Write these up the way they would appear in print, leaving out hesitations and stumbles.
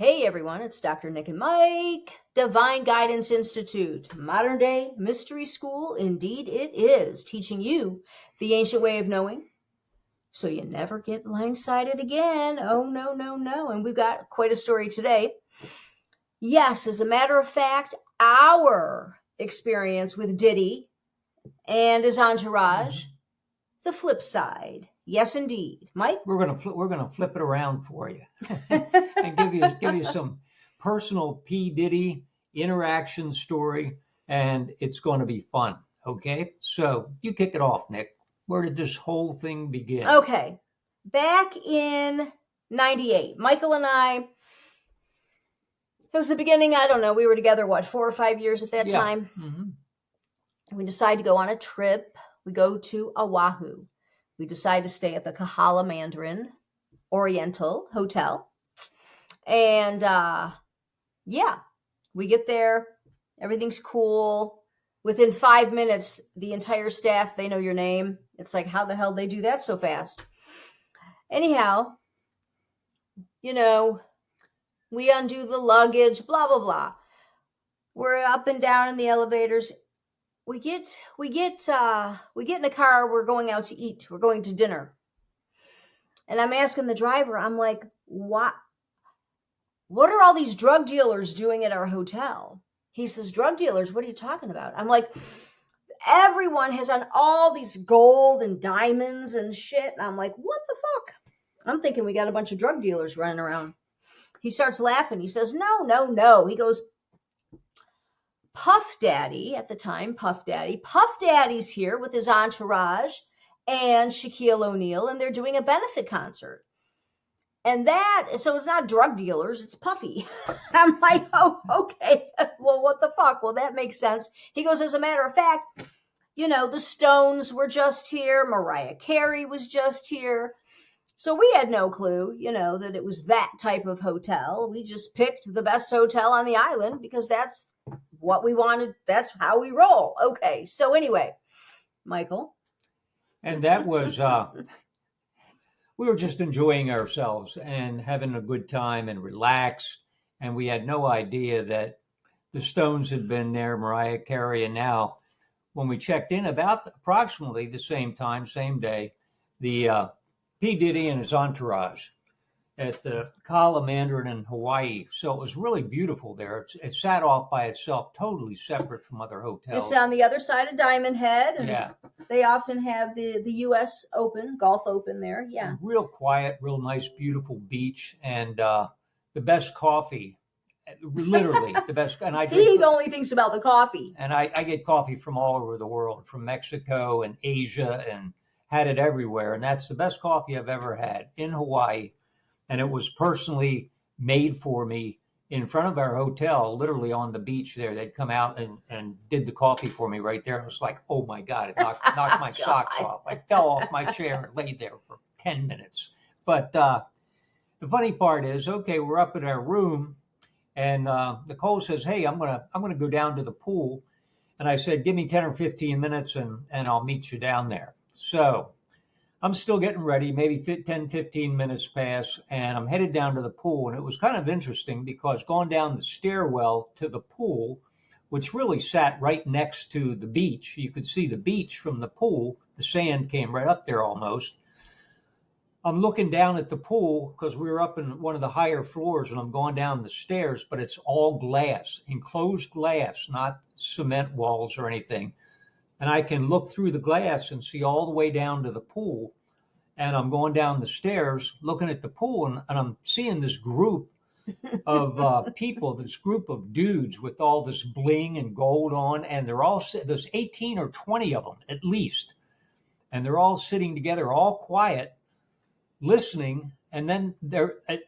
Hey everyone, it's Dr. Nick and Mike, Divine Guidance Institute, modern day mystery school. Indeed, it is teaching you the ancient way of knowing so you never get blindsided again. Oh, no, no, no. And we've got quite a story today. Yes, as a matter of fact, our experience with Diddy and his entourage, the flip side. Yes, indeed. Mike? We're gonna flip it around for you and give you some personal P Diddy interaction story, and it's going to be fun. Okay, so you kick it off, Nick. Where did this whole thing begin? Okay, back in '98, Michael and I. It was the beginning. I don't know. We were together 4 or 5 years at that time. Mm-hmm. We decided to go on a trip. We go to Oahu. We decide to stay at the Kahala Mandarin Oriental Hotel. And we get there. Everything's cool. Within 5 minutes, the entire staff, they know your name. It's like, how the hell they do that so fast? Anyhow, we undo the luggage, blah, blah, blah. We're up and down in the elevators. We get in the car. We're going out to eat. We're going to dinner. And I'm asking the driver, I'm like, what are all these drug dealers doing at our hotel? He says, drug dealers? What are you talking about? I'm like, everyone has on all these gold and diamonds and shit. And I'm like, what the fuck? I'm thinking we got a bunch of drug dealers running around. He starts laughing. He says, no. He goes, Puff Daddy at the time, Puff Daddy's here with his entourage and Shaquille O'Neal, and they're doing a benefit concert. And so it's not drug dealers, it's Puffy. I'm like, oh, okay. Well, what the fuck? Well, that makes sense. He goes, as a matter of fact, the Stones were just here. Mariah Carey was just here. So we had no clue, that it was that type of hotel. We just picked the best hotel on the island because that's what we wanted. That's how we roll. Okay. So anyway, Michael. And that was, we were just enjoying ourselves and having a good time and relaxed. And we had no idea that the Stones had been there, Mariah Carey. And now when we checked in about approximately the same time, same day, the P. Diddy and his entourage at the Kahala Mandarin in Hawaii. So it was really beautiful there. It sat off by itself, totally separate from other hotels. It's on the other side of Diamond Head. And yeah. They often have the U.S. Open, Golf Open there. Yeah. Real quiet, real nice, beautiful beach, and the best coffee. Literally the best. And he only thinks about the coffee. And I get coffee from all over the world, from Mexico and Asia, and had it everywhere. And that's the best coffee I've ever had in Hawaii. And it was personally made for me in front of our hotel, literally on the beach there. They'd come out and did the coffee for me right there. It was like, oh my God, it knocked my socks off. I fell off my chair and laid there for 10 minutes. But the funny part is, okay, we're up in our room, and Nicole says, hey, I'm gonna go down to the pool. And I said, give me 10 or 15 minutes and I'll meet you down there. So I'm still getting ready, maybe 10, 15 minutes pass, and I'm headed down to the pool. And it was kind of interesting because going down the stairwell to the pool, which really sat right next to the beach, you could see the beach from the pool. The sand came right up there almost. I'm looking down at the pool because we were up in one of the higher floors, and I'm going down the stairs, but it's all glass, enclosed glass, not cement walls or anything. And I can look through the glass and see all the way down to the pool. And I'm going down the stairs looking at the pool, and I'm seeing this group of people, this group of dudes with all this bling and gold on. And there's 18 or 20 of them at least. And they're all sitting together, all quiet, listening. And then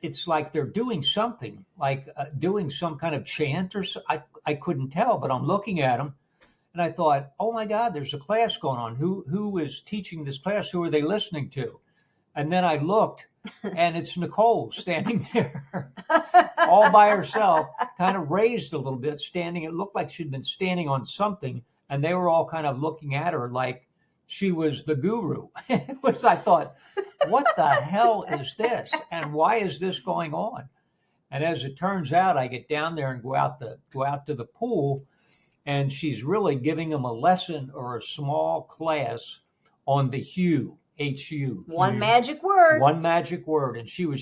it's like they're doing something, like doing some kind of chant or so. I couldn't tell, but I'm looking at them. And I thought, oh my God, there's a class going on. Who is teaching this class? Who are they listening to? And then I looked, and it's Nicole standing there all by herself, kind of raised a little bit, standing. It looked like she'd been standing on something, and they were all kind of looking at her like she was the guru. I thought, what the hell is this? And why is this going on? And as it turns out, I get down there and go out to the pool, and she's really giving them a lesson or a small class on the hue, H-U. One hue. magic word. One magic word. And she was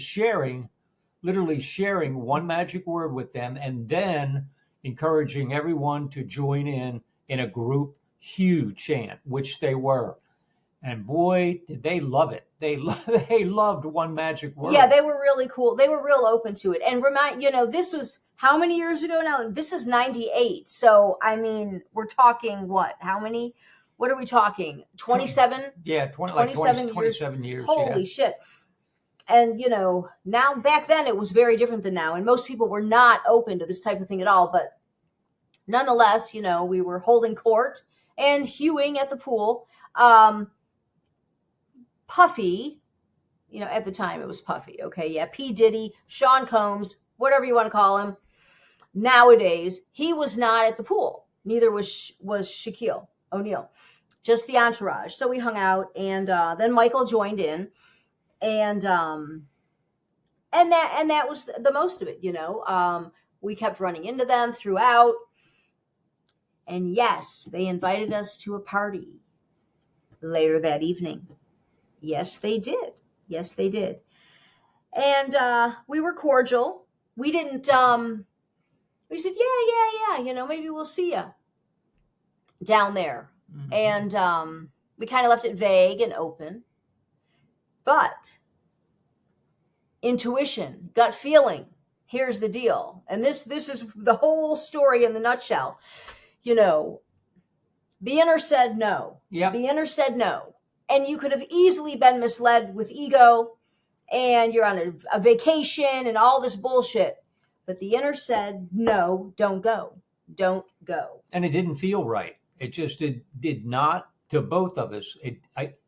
literally sharing one magic word with them, and then encouraging everyone to join in a group hue chant, which they were. And boy, did they love it. They loved one magic word. Yeah, they were really cool. They were real open to it. And this was how many years ago now? This is 98. So, I mean, we're talking what? What are we talking? 27? Yeah, 27 years. Holy shit. And, now back then it was very different than now. And most people were not open to this type of thing at all. But nonetheless, we were holding court and hewing at the pool. Puffy, at the time it was Puffy. Okay. Yeah. P. Diddy, Sean Combs, whatever you want to call him. Nowadays, he was not at the pool. Neither was Shaquille O'Neal, just the entourage. So we hung out, and then Michael joined in, and that was the most of it. We kept running into them throughout, and yes, they invited us to a party later that evening. Yes, they did. Yes, they did. And we were cordial. We didn't. We said, yeah. Maybe we'll see you down there. Mm-hmm. And we kind of left it vague and open. But intuition, gut feeling, here's the deal. And this is the whole story in the nutshell. The inner said no. Yep. The inner said no. And you could have easily been misled with ego, and you're on a vacation and all this bullshit. But the inner said, no, don't go. Don't go. And it didn't feel right. It just did not, to both of us.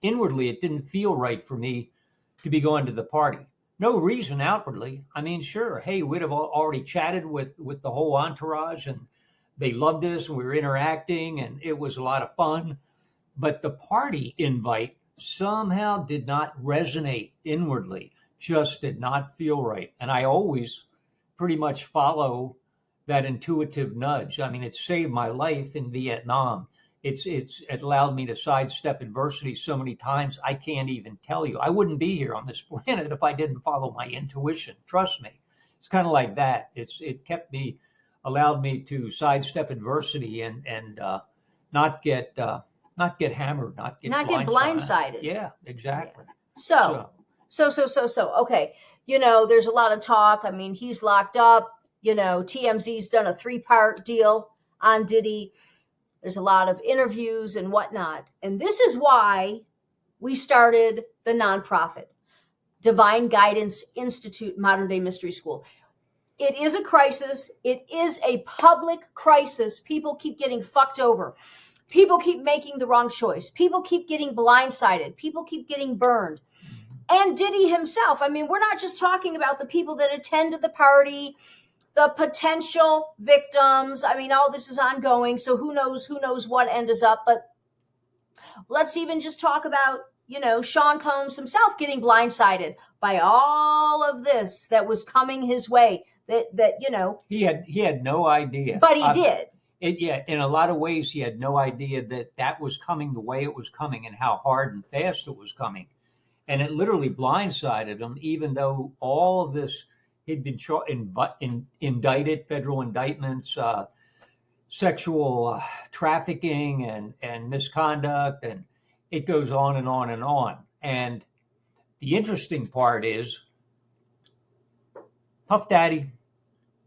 Inwardly, it didn't feel right for me to be going to the party. No reason outwardly. I mean, sure, hey, we'd have already chatted with the whole entourage, and they loved us, and we were interacting, and it was a lot of fun. But the party invite somehow did not resonate inwardly, just did not feel right. And I always pretty much follow that intuitive nudge. I mean, it saved my life in Vietnam. It allowed me to sidestep adversity so many times, I can't even tell you. I wouldn't be here on this planet if I didn't follow my intuition. Trust me. It's kind of like that. It allowed me to sidestep adversity and not get hammered, not get blindsided. Yeah, exactly. Yeah. So. Okay. There's a lot of talk. I mean, he's locked up. TMZ's done a 3-part deal on Diddy. There's a lot of interviews and whatnot. And this is why we started the nonprofit, Divine Guidance Institute Modern Day Mystery School. It is a crisis. It is a public crisis. People keep getting fucked over. People keep making the wrong choice. People keep getting blindsided. People keep getting burned. And Diddy himself. I mean, we're not just talking about the people that attended the party, the potential victims. I mean, all this is ongoing. So who knows what end is up. But let's even just talk about, Sean Combs himself getting blindsided by all of this that was coming his way. That he had no idea. But he did. In a lot of ways, he had no idea that was coming the way it was coming and how hard and fast it was coming. And it literally blindsided him, even though all of this, he'd been indicted, federal indictments, sexual trafficking and misconduct, and it goes on and on and on. And the interesting part is Puff Daddy,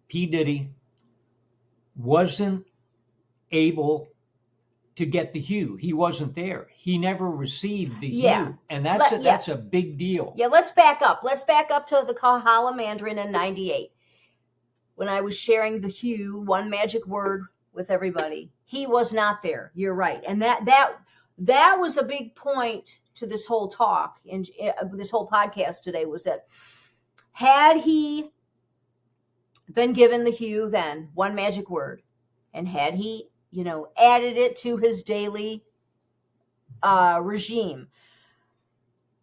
P. Diddy, wasn't able to get the hue. He wasn't there. He never received the hue. And that's a big deal. Yeah, let's back up. Let's back up to the Kahala Mandarin in 98. When I was sharing the hue, one magic word with everybody. He was not there. You're right. And that was a big point to this whole talk in this whole podcast today, was that had he been given the hue then, one magic word, and had he added it to his daily regime,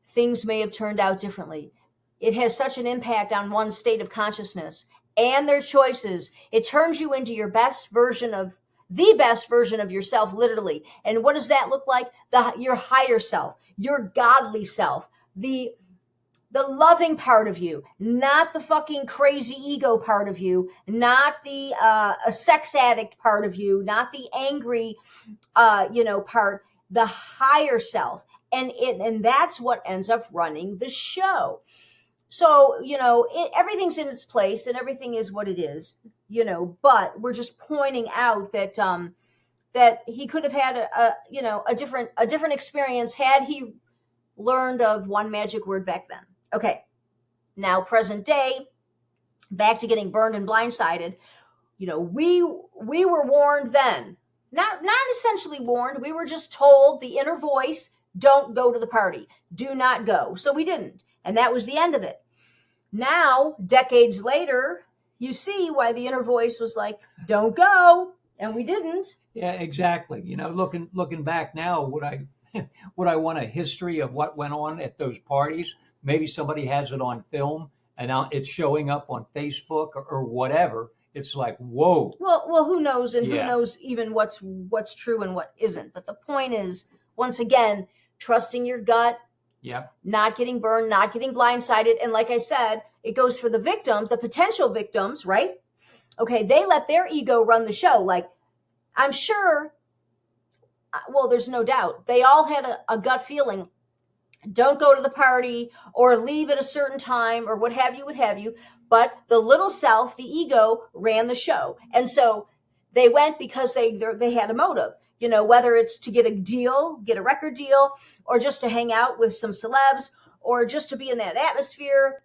things may have turned out differently. It has such an impact on one's state of consciousness and their choices. It turns you into the best version of yourself, literally. And what does that look like? Your higher self, your godly self, the loving part of you, not the fucking crazy ego part of you, not the a sex addict part of you, not the angry part, the higher self. And that's what ends up running the show. So, everything's in its place and everything is what it is, but we're just pointing out that that he could have had a different experience had he learned of one magic word back then. Okay. Now, present day, back to getting burned and blindsided. We were warned then. Not essentially warned. We were just told, the inner voice, don't go to the party. Do not go. So we didn't. And that was the end of it. Now, decades later, you see why the inner voice was like, don't go. And we didn't. Yeah, exactly. Looking back now, would I want a history of what went on at those parties? Maybe somebody has it on film and now it's showing up on Facebook or whatever. It's like, whoa. Well, who knows? And who knows even what's true and what isn't. But the point is, once again, trusting your gut, not getting burned, not getting blindsided. And like I said, it goes for the victims, the potential victims, right? Okay, they let their ego run the show. Like, I'm sure, well, there's no doubt, they all had a gut feeling. Don't go to the party or leave at a certain time or what have you. But the little self, the ego, ran the show. And so they went because they had a motive, whether it's to get a record deal, or just to hang out with some celebs, or just to be in that atmosphere.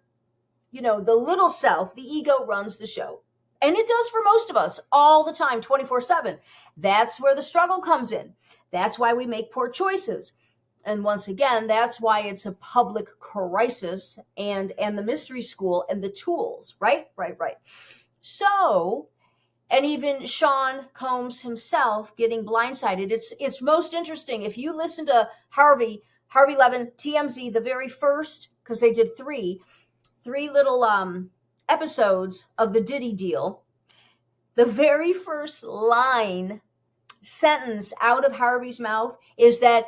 The little self, the ego, runs the show. And it does for most of us all the time, 24/7. That's where the struggle comes in. That's why we make poor choices. And once again, that's why it's a public crisis and the mystery school and the tools, right? So, and even Sean Combs himself getting blindsided. It's most interesting. If you listen to Harvey Levin, TMZ, the very first, because they did three little episodes of the Diddy deal, the very first sentence out of Harvey's mouth is that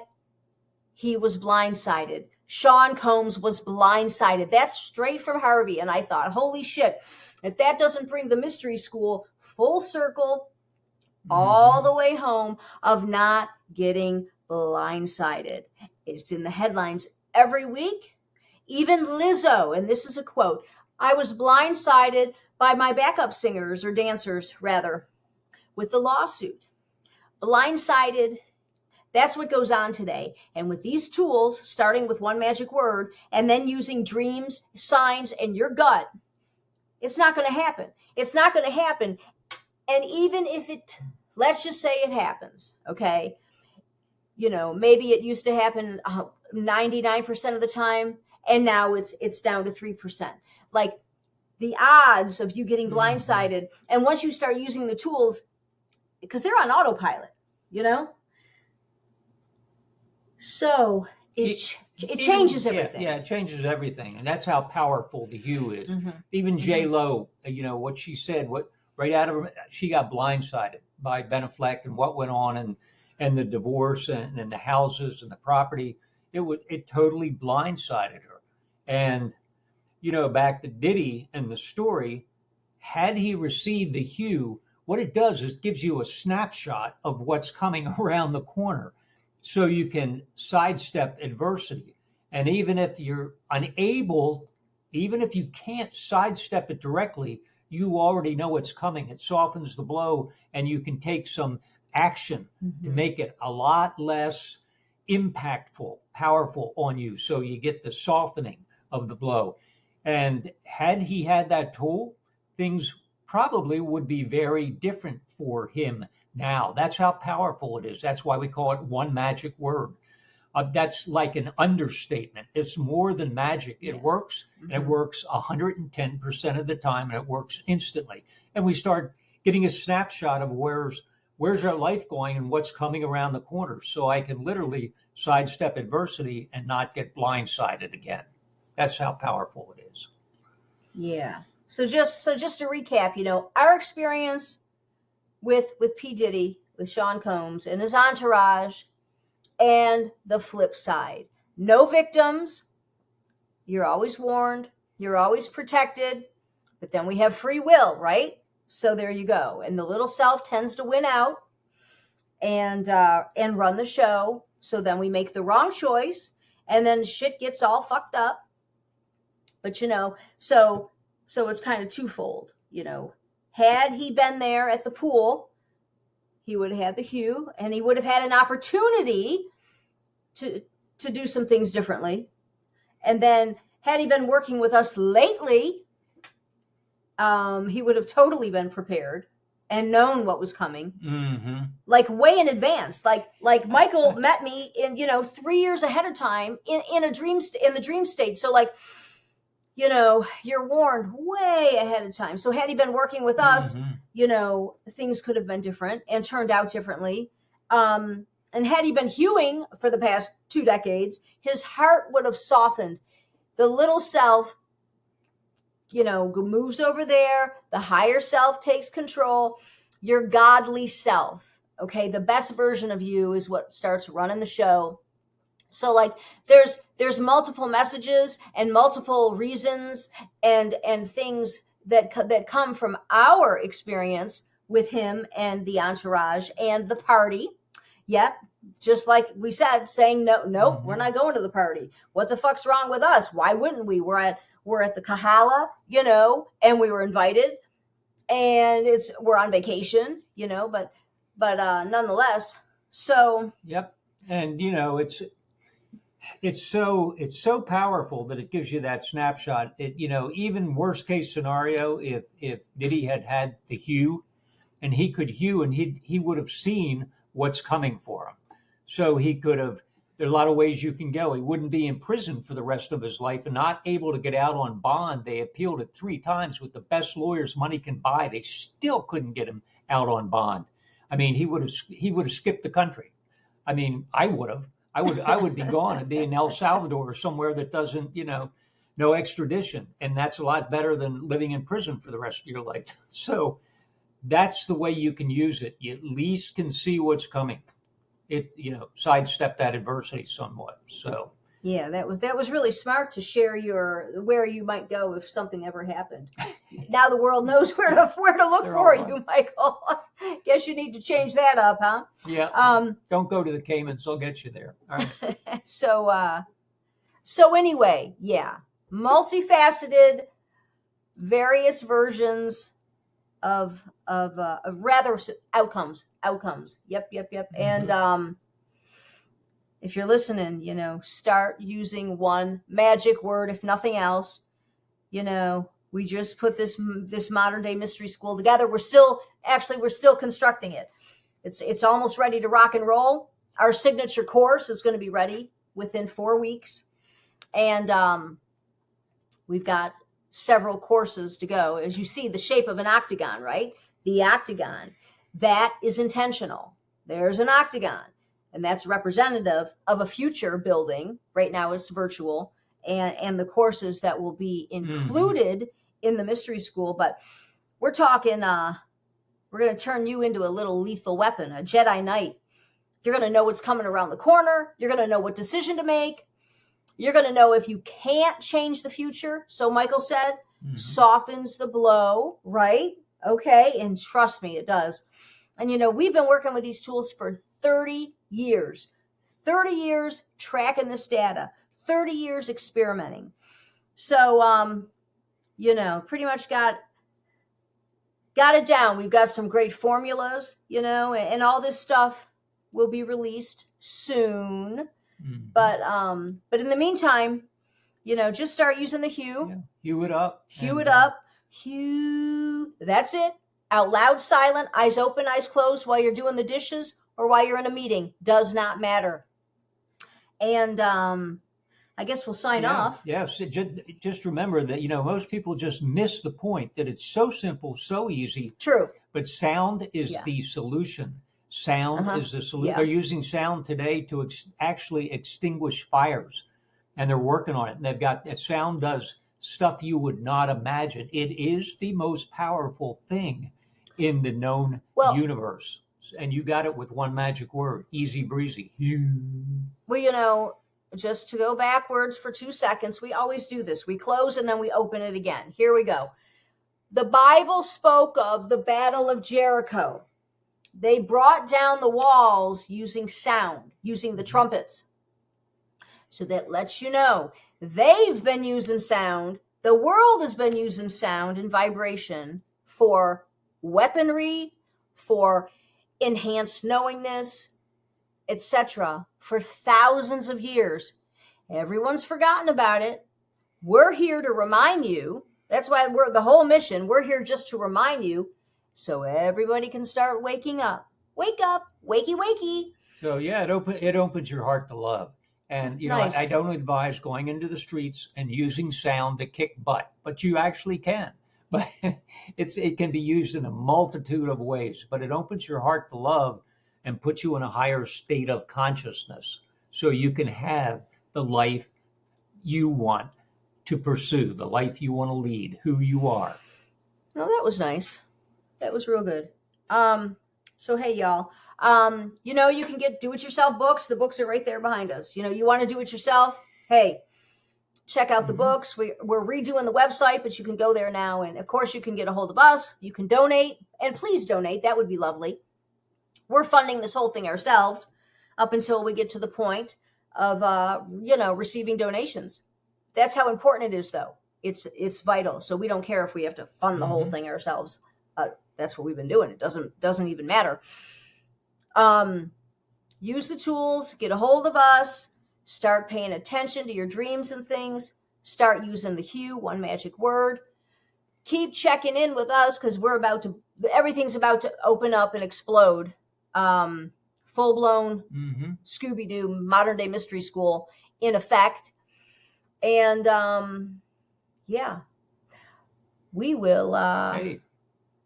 he was blindsided. Sean Combs was blindsided. That's straight from Harvey. And I thought, holy shit, if that doesn't bring the mystery school full circle all the way home of not getting blindsided. It's in the headlines every week. Even Lizzo, and this is a quote, I was blindsided by my backup singers or dancers, rather, with the lawsuit. Blindsided. That's what goes on today. And with these tools, starting with one magic word and then using dreams, signs, and your gut, it's not going to happen. It's not going to happen. And even if let's just say it happens, okay? Maybe it used to happen 99% of the time, and now it's down to 3%. Like, the odds of you getting blindsided, and once you start using the tools, because they're on autopilot, So it changes everything. Yeah, it changes everything. And that's how powerful the hue is. Even J-Lo, what she said, right out of her, she got blindsided by Ben Affleck and what went on and the divorce and the houses and the property. It totally blindsided her. And, back to Diddy and the story, had he received the hue, what it does is it gives you a snapshot of what's coming around the corner. So you can sidestep adversity. And even if you're unable, even if you can't sidestep it directly, you already know what's coming. It softens the blow and you can take some action to make it a lot less impactful, powerful on you. So you get the softening of the blow. And had he had that tool, things probably would be very different for him now. That's how powerful it is. That's why we call it one magic word. That's like an understatement. It's more than magic. It works, and it works 110% of the time, and it works instantly. And we start getting a snapshot of where's our life going and what's coming around the corner. So I can literally sidestep adversity and not get blindsided again. That's how powerful it is. Yeah. So just to recap, our experience with P. Diddy, with Sean Combs and his entourage, and the flip side. No victims. You're always warned. You're always protected. But then we have free will, right? So there you go. And the little self tends to win out and run the show. So then we make the wrong choice, and then shit gets all fucked up. But so it's kind of twofold. Had he been there at the pool, he would have had the hue, and he would have had an opportunity to do some things differently. And then had he been working with us lately, he would have totally been prepared and known what was coming, like way in advance. Like Michael met me in 3 years ahead of time in the dream state. So you're warned way ahead of time. So had he been working with us, things could have been different and turned out differently. And had he been hewing for the past 2 decades, his heart would have softened. The little self, moves over there. The higher self takes control. Your godly self, okay? The best version of you is what starts running the show. So there's multiple messages and multiple reasons and things that come from our experience with him and the entourage and the party. Yep. Just like we said, saying no, we're not going to the party. What the fuck's wrong with us? Why wouldn't we? We're at the Kahala, and we were invited, and we're on vacation, but nonetheless. So yep. And it's so powerful that it gives you that snapshot. Even worst case scenario, if Diddy had the hue, and he could hue, and he would have seen what's coming for him. So he could have, there are a lot of ways you can go. He wouldn't be in prison for the rest of his life and not able to get out on bond. They appealed it 3 times with the best lawyers money can buy. They still couldn't get him out on bond. I mean, he would have skipped the country. I mean, I would be gone and be in El Salvador or somewhere that doesn't, no extradition. And that's a lot better than living in prison for the rest of your life. So that's the way you can use it. You at least can see what's coming. It, sidestep that adversity somewhat. So yeah, that was really smart to share where you might go if something ever happened. Now the world knows where to look for you, Michael. Guess you need to change that up, huh? Yeah. Don't go to the Caymans; they'll get you there. All right. So anyway, yeah, multifaceted, various versions of rather outcomes. Yep. And if you're listening, start using one magic word, if nothing else. We just put this modern day mystery school together. We're still constructing it. It's almost ready to rock and roll. Our signature course is going to be ready within 4 weeks, and we've got several courses to go. As you see, the shape of an octagon, right? The octagon, that is intentional. There's an octagon, and that's representative of a future building. Right now it's virtual, and the courses that will be included in the mystery school. But we're talking, we're going to turn you into a little lethal weapon, a Jedi Knight. You're going to know what's coming around the corner. You're going to know what decision to make. You're going to know if you can't change the future. So Michael said, softens the blow, right? Okay. And trust me, it does. And, we've been working with these tools for 30 years. 30 years tracking this data. 30 years experimenting. So, pretty much got it down. We've got some great formulas, and all this stuff will be released soon. But in the meantime, just start using the hue. Yeah. Hue it up. Hue. That's it. Out loud, silent, eyes open, eyes closed while you're doing the dishes or while you're in a meeting. Does not matter. And I guess we'll sign off. Yes. Just remember that, most people just miss the point that it's so simple, so easy. True. But sound is the solution. Sound is the solution. Yeah. They're using sound today to actually extinguish fires, and they're working on it. And they've got sound does stuff you would not imagine. It is the most powerful thing in the known universe. And you got it with one magic word, easy breezy. Well, just to go backwards for 2 seconds, we always do this. We close and then we open it again. Here we go. The Bible spoke of the Battle of Jericho. They brought down the walls using sound, using the trumpets. So that lets you know they've been using sound. The world has been using sound and vibration for weaponry, for enhanced knowingness, etc., for thousands of years. Everyone's forgotten about it. We're here to remind you. That's why we're the whole mission. We're here just to remind you so everybody can start waking up. Wake up, wakey, wakey. So yeah, it opens your heart to love. And Nice. I don't advise going into the streets and using sound to kick butt, but you actually can. But it can be used in a multitude of ways. But it opens your heart to love and puts you in a higher state of consciousness, so you can have the life you want to pursue, the life you want to lead, who you are. Oh, that was nice. That was real good. So hey, y'all. You can get do-it-yourself books. The books are right there behind us. You want to do it yourself? Hey, check out the books. We're redoing the website, but you can go there now. And of course, you can get a hold of us. You can donate, and please donate. That would be lovely. We're funding this whole thing ourselves up until we get to the point of, receiving donations. That's how important it is, though. It's vital. So we don't care if we have to fund the whole thing ourselves. That's what we've been doing. It doesn't even matter. Use the tools, get a hold of us, start paying attention to your dreams and things, start using the HUE, one magic word. Keep checking in with us because everything's about to open up and explode. Full-blown Scooby-Doo modern day mystery school in effect. And we will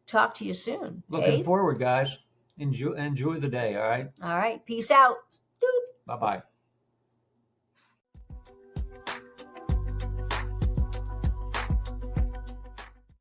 talk to you soon. Looking forward, guys. Enjoy the day. All right. All right. Peace out. Bye-bye.